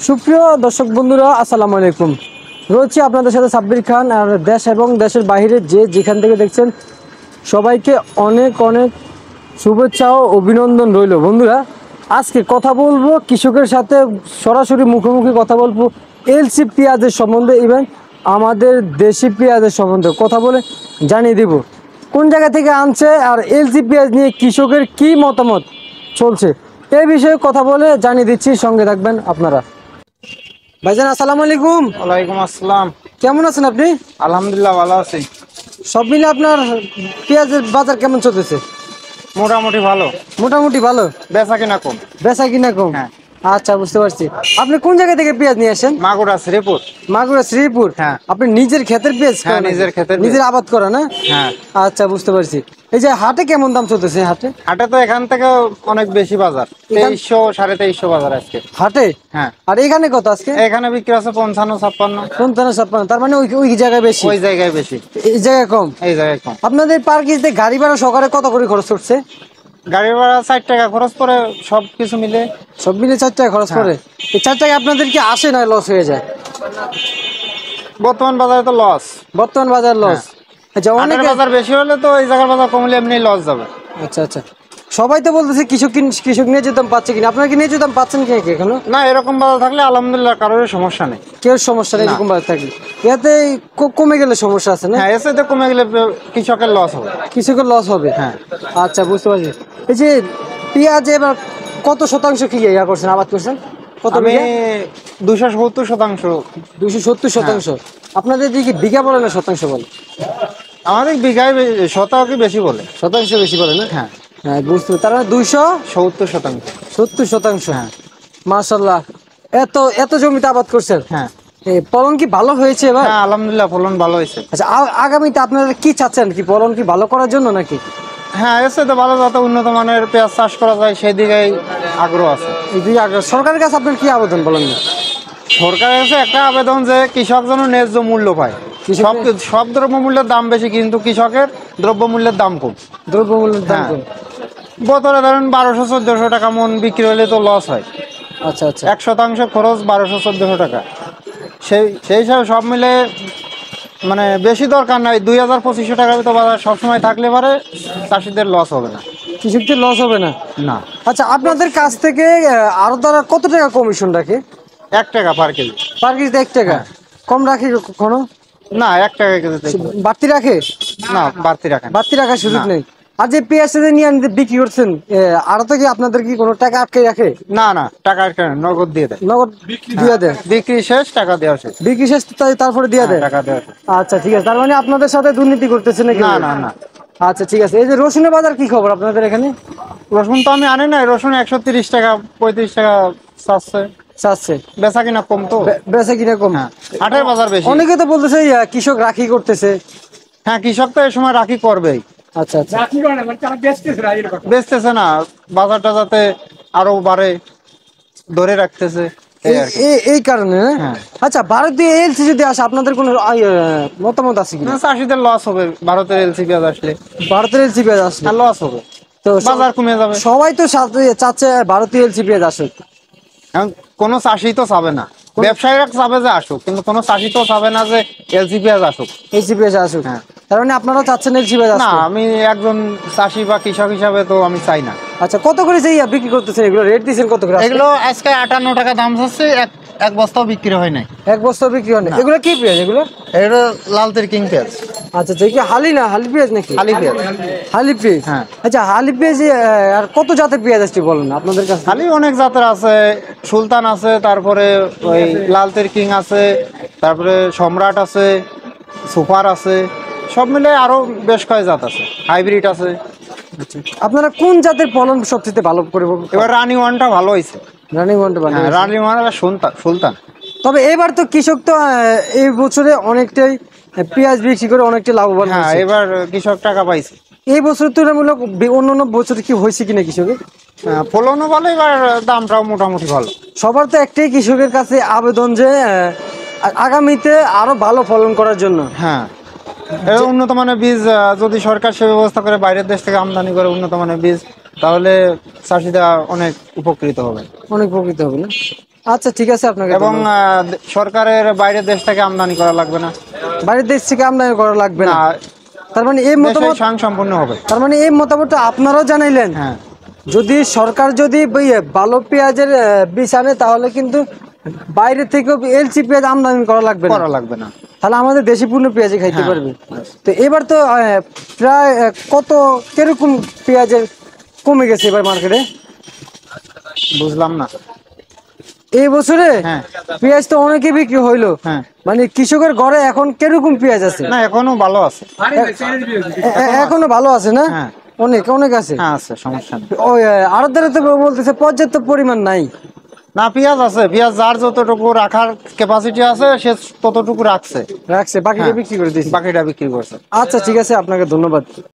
সুপ্রিয় দর্শক বন্ধুরা, আসসালামু আলাইকুম। রয়েছে আপনাদের সাথে সাব্বির খান। আর দেশ এবং দেশের বাইরে যে যেখান থেকে দেখছেন সবাইকে অনেক অনেক শুভেচ্ছা ও অভিনন্দন রইল। বন্ধুরা, আজকে কথা বলবো কৃষকের সাথে, সরাসরি মুখোমুখি কথা বলবো এলসি পেঁয়াজের সম্বন্ধে, ইভেন আমাদের দেশি পেঁয়াজের সম্বন্ধে কথা বলে জানিয়ে দিব কোন জায়গা থেকে আনছে আর এলসি পেঁয়াজ নিয়ে কৃষকের কি মতামত চলছে এই বিষয়ে কথা বলে জানিয়ে দিচ্ছি। সঙ্গে থাকবেন আপনারা। ভাইজান, আসসালামু আলাইকুম। ওয়ালাইকুম আসসালাম। কেমন আছেন আপনি? আলহামদুলিল্লাহ ভালো আছি। সব মিলে আপনার পেঁয়াজের বাজার কেমন চলতেছে? মোটামুটি ভালো, মোটামুটি ভালো। বেচা কিনা কম। বেচা কিনা কম? হ্যাঁ। আচ্ছা, বুঝতে পারছি। আপনি কোন জায়গা থেকে পেঁয়াজ নিয়ে আসেন? মাগুরা শ্রীপুর। মাগুরা শ্রীপুর? হ্যাঁ। আপনি নিজের ক্ষেতের পেঁয়াজ? হ্যাঁ, নিজের ক্ষেতের পেঁয়াজ। নিজের আবাদ করা না? হ্যাঁ। আচ্ছা, বুঝতে পারছি। এই যে হাটে কেমন দাম চলতেছে? হাটে হাটে তো এখান থেকে অনেক বেশি বাজার, 2300 2350 বাজার আজকে হাটে। হ্যাঁ। আর এখানে কত আজকে? এখানে বিক্রি আছে 55 56। 55 56? তার মানে ওই ওই জায়গায় বেশি, ওই জায়গায় বেশি, এই জায়গায় কম। এই জায়গায় কম। আপনাদের পার কেজিতে গাড়ি ভাড়া সকালে কত করে খরচ করছে? গাড়ি ভাড়া 60 টাকা খরচ পড়ে, সব কিছু মিলে। সব মিলে 4 টাকা খরচ করে? এই 4 টাকা আপনাদের কি আসে না লস হয়ে যায়? বর্তমান বাজারে তো লস। বর্তমান বাজার লস। আচ্ছা, অনেক অনেকে। বাজার বেশি হলে তো এই জায়গার বাজার কমলে এমনি লস যাবে। আচ্ছা আচ্ছা, সবাই তো বলতেছে কৃষক নিয়ে যেতাম পাচ্ছে কিনা। আপনারা কি নিয়ে যেতাম পাচ্ছেন কি এখনো? না, এরকম বাজার থাকলে আলহামদুলিল্লাহ কারোর সমস্যা নেই। কেউ সমস্যা নেই এরকম বাজার থাকলে? এতে কমে গেলে সমস্যা আছে না? হ্যাঁ, এসে কমে গেলে কৃষকের লস হবে। কৃষকের লস হবে? হ্যাঁ। আচ্ছা, বুঝতে পারছি। এই যে পেঁয়াজ এবার কত শতাংশ কি ইয়া করছেন, আবাদ করছেন? কত আমি বিঘা? 270%। 270 শতাংশ? আপনাদের দিকে বিঘা বলে না শতাংশ বলে? আমাদের বিঘায় শতকে বেশি বলে। শতাংশ বেশি বলে না? হ্যাঁ। হ্যাঁ, বুঝতে পারছি। তার মানে 70%। 270 শতাংশ? হ্যাঁ। মাশাআল্লাহ। এত এত জমিতে আবাদ করছেন? হ্যাঁ। ফলন কি ভালো হয়েছে এবার? হ্যাঁ, আলহামদুলিল্লাহ ফলন ভালো হয়েছে। আচ্ছা, আগামীতে আপনারা কি চাচ্ছেন? কি ফলন কি ভালো করার জন্য নাকি? হ্যাঁ, এসে তো ভালো, যাতে উন্নত মানের পেঁয়াজ চাষ করা যায় সেই দিকেই আগ্রহ আছে। এই দুই সরকারের কাছে আপনার কি আবেদন বলেন না? সরকারের কাছে একটা আবেদন যে কৃষক যেন ন্যায্য মূল্য পায়। সব সব দ্রব্যমূল্যের দাম বেশি, কিন্তু কৃষকের দ্রব্যমূল্যের দাম কম। দ্রব্যমূল্যের দাম হ্যাঁ। কম? বছরে ধরেন 1200 1400 টাকা মন বিক্রি হলে তো লস হয়। আচ্ছা আচ্ছা। 1% খরচ 1200 1400 টাকা। সেই হিসাবে সব মিলে মানে বেশি দরকার নাই, 2000 2500 টাকার তো বাজার সবসময় থাকলে পারে চাষিদের লস হবে না। কৃষকদের লস হবে না? না। আচ্ছা, আপনাদের কাছ থেকে আরো তারা কত টাকা কমিশন রাখে? 1 টাকা পার কেজি। পার কেজিতে 1 টাকা? কম রাখে কখনো? না, 1 টাকা কেজি থেকে বাড়তি রাখে? না, বাড়তি রাখেন। বাড়তি রাখার সুযোগ না। নেই? আর যে পেঁয়াজটা যে নিয়ে বিক্রি করছেন, আরো তো কি আপনাদের কি কোনো টাকা আটকে রাখে? না না, টাকা নগদ দিয়ে দেয়। নগদ দিয়ে দেয়? বিক্রি শেষ, টাকা দেওয়া শেষ। বিক্রি শেষ তারপরে দিয়ে দেয়? টাকা দেওয়া শেষ। আচ্ছা, ঠিক আছে। তার মানে আপনাদের সাথে দুর্নীতি করতেছে নাকি? না না না। আচ্ছা, ঠিক আছে। এই যে রসুনের বাজার কি খবর আপনাদের এখানে? রসুন তো আমি আনি নাই, রসুন 130 টাকা 35 টাকা চাচ্ছে। চাচ্ছে? বেচা কিনা কম তো। বেচা কিনা কম? হ্যাঁ, হাটের বাজার বেশি। অনেকে তো বলতেছে কৃষক রাখি করতেছে। হ্যাঁ, কৃষক তো এই সময় রাখি করবেই। আচ্ছা আচ্ছা। বেচতেছে না, বাজারটা যাতে আরো বাড়ে ধরে রাখতেছে এই আর কি। এই কারণে না? হ্যাঁ। আচ্ছা, ভারতীয় এলসি যদি আসে আপনাদের কোনো মতামত আছে কি? না, চাষিদের লস হবে ভারতের এলসি পেঁয়াজ আসলে। ভারতের এলসি পেঁয়াজ আসলে আর লস হবে, তো বাজার কমে যাবে। সবাই তো চাচ্ছে ভারতীয় এলসি পেঁয়াজ আসুক। এখন কোনো চাষি তো চাবে না, ব্যবসায়ীরা চাবে যে আসুক, কিন্তু কোনো চাষি তো চাবে না যে এলসি পেঁয়াজ আসুক। এলসি পেঁয়াজ আসুক? হ্যাঁ। তার মানে আপনারা চাচ্ছেন এলসি পেঁয়াজ না, আসুক? আমি একজন চাষি বা কৃষক হিসাবে তো আমি চাই না। আচ্ছা, কত করে যে বিক্রি করতেছেন এগুলো? রেট দিচ্ছেন কত করে? এগুলো আজকে 58 টাকা দাম হচ্ছে, এক বস্তাও বিক্রি হয় নাই। এক বস্তা বিক্রি হয় না? এগুলো কি পেঁয়াজ এগুলো? এগুলো লাল কিং পেঁয়াজ। আচ্ছা, যে কি হালি না হালি পেঁয়াজ নাকি? হালি পেঁয়াজ। হালি পেঁয়াজ? হ্যাঁ। আচ্ছা, হালি পেঁয়াজ আর কত জাতের পেঁয়াজ আসছে বলেন আপনাদের কাছে? হালি অনেক জাতের আছে, সুলতান আছে, তারপরে ওই লাল কিং আছে, তারপরে সম্রাট আছে, সুপার আছে, সব মিলে আরো বেশ কয়েক জাত আছে, হাইব্রিড আছে। আচ্ছা, আপনারা কোন জাতের ফলন সবচেয়ে ভালো করে? এবার রানি ওয়ানটা ভালো হয়েছে। রানিং ওয়ানটা ভালো? হ্যাঁ, রানি ওয়ান আর সুলতান। তবে এবার তো কৃষক তো এই বছরে অনেকটাই পেঁয়াজ বিক্রি করে অনেকটা লাভবান হ্যাঁ, হয়েছে। এবার কৃষক টাকা পাইছে। এই বছর তুলনামূলক অন্যান্য বছরে কি হয়েছে কিনা কৃষকের? ফলনও ভালো, এবার দামটাও মোটামুটি ভালো। সবার তো একটাই কৃষকের কাছে আবেদন যে আগামীতে আরো ভালো ফলন করার জন্য। হ্যাঁ, উন্নত মানের বীজ যদি সরকার সে ব্যবস্থা করে বাইরের দেশ থেকে আমদানি করে উন্নত মানের বীজ, তাহলে চাষিরা অনেক উপকৃত হবে। অনেক উপকৃত হবে না? আচ্ছা ঠিক আছে, আপনাকে এবং সরকারের বাইরের দেশ থেকে আমদানি করা লাগবে না। বাইরের দেশ থেকে আমদানি করা লাগবে না, না, তার মানে এই দেশে মতামত, স্বয়ংসম্পূর্ণ হবে। তার মানে এই মতামতটা আপনারাও জানাইলেন। হ্যাঁ, যদি সরকার যদি ভালো পেঁয়াজের বীজ আনে তাহলে কিন্তু বাইরে থেকে এলসি পেঁয়াজ আমদানি করা লাগবে না, করা লাগবে না। তাহলে আমাদের দেশি পূর্ণ পেঁয়াজই খাইতে হ্যাঁ। পারবে। তো এবার তো প্রায় কত কিরকম পেঁয়াজের কমে গেছে এবার মার্কেটে বুঝলাম না। এই বছরে? হ্যাঁ। পেঁয়াজ তো অনেকে বিক্রি হইলো, হ্যাঁ, মানে কৃষকের ঘরে এখন কিরকম পেঁয়াজ আছে? না এখনো ভালো আছে। এখনো ভালো আছে না? হ্যাঁ। অনেক অনেক আছে। হ্যাঁ আছে, সমস্যা নেই। ওই আড়তদারে তো বলতেছে পর্যাপ্ত পরিমাণ নাই। না, পেঁয়াজ আছে, পেঁয়াজ যার যতটুকু রাখার ক্যাপাসিটি আছে সে ততটুকু রাখছে, রাখছে, বাকিটা হ্যাঁ। বিক্রি করে দিয়েছে। বাকিটা বিক্রি করছে। আচ্ছা ঠিক আছে, আপনাকে ধন্যবাদ।